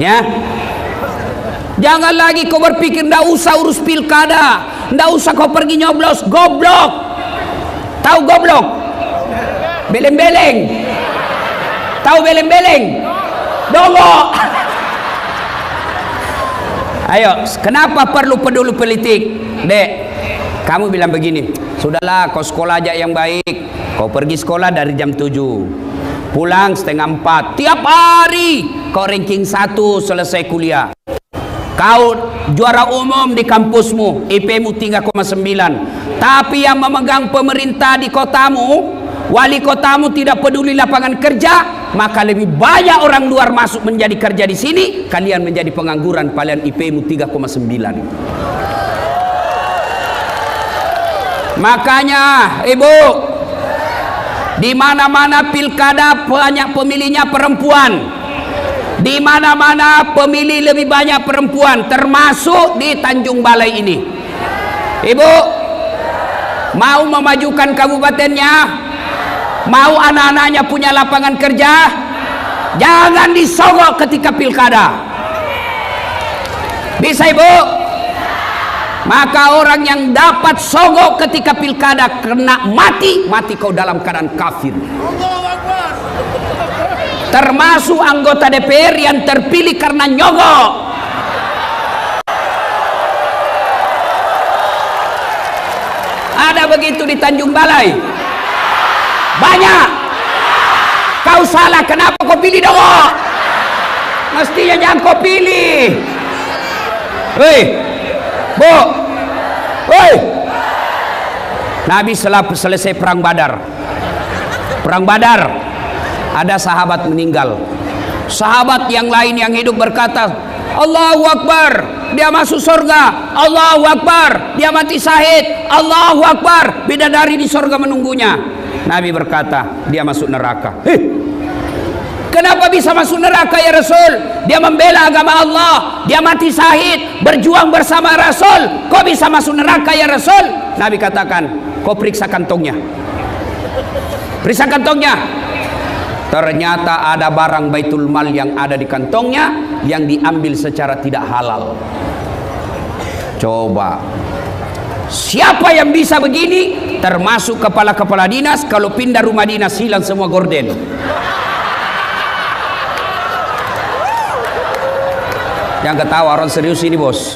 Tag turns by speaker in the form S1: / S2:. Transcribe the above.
S1: Ya. Jangan lagi kau berpikir ndak usah urus pilkada, ndak usah kau pergi nyoblos, goblok. Tahu goblok? Beleng-beleng. Tahu beleng-beleng? Dongok. Ayo, kenapa perlu peduli politik? Dek, kamu bilang begini, sudahlah kau sekolah aja yang baik. Kau pergi sekolah dari jam 7, pulang setengah 4. Tiap hari kau ranking 1 selesai kuliah. Kau juara umum di kampusmu, IP-mu 3,9. Tapi yang memegang pemerintah di kotamu, wali kotamu tidak peduli lapangan kerja, maka lebih banyak orang luar masuk menjadi kerja di sini, kalian menjadi pengangguran, kalian IP-mu 3,9. Makanya, Ibu, di mana-mana pilkada banyak pemilihnya perempuan. Di mana-mana pemilih lebih banyak perempuan, termasuk di Tanjung Balai ini. Ibu, mau memajukan kabupatennya? Mau anak-anaknya punya lapangan kerja? Jangan disogok ketika pilkada. Bisa, Ibu? Maka orang yang dapat sogok ketika pilkada kena mati, mati kau dalam keadaan kafir. Termasuk anggota DPR yang terpilih karena nyogok. Ada begitu di Tanjung Balai. Banyak. Kau salah, kenapa kau pilih dongok? Mestinya jangan kau pilih. Hei, Bu, hei. Nabi selesai perang Badar. Perang Badar, ada sahabat meninggal. Sahabat yang lain yang hidup berkata, Allahu Akbar, dia masuk surga. Allahu Akbar, dia mati syahid. Allahu Akbar, bidadari di surga menunggunya. Nabi berkata, dia masuk neraka. Kenapa bisa masuk neraka ya Rasul? Dia membela agama Allah, dia mati syahid, berjuang bersama Rasul. Kok bisa masuk neraka ya Rasul? Nabi katakan, kau periksa kantongnya. Periksa kantongnya. Ternyata ada barang Baitul Mal yang ada di kantongnya yang diambil secara tidak halal. Coba, siapa yang bisa begini? Termasuk kepala-kepala dinas, kalau pindah rumah dinas hilang semua gorden. Yang ketawa orang serius ini, bos.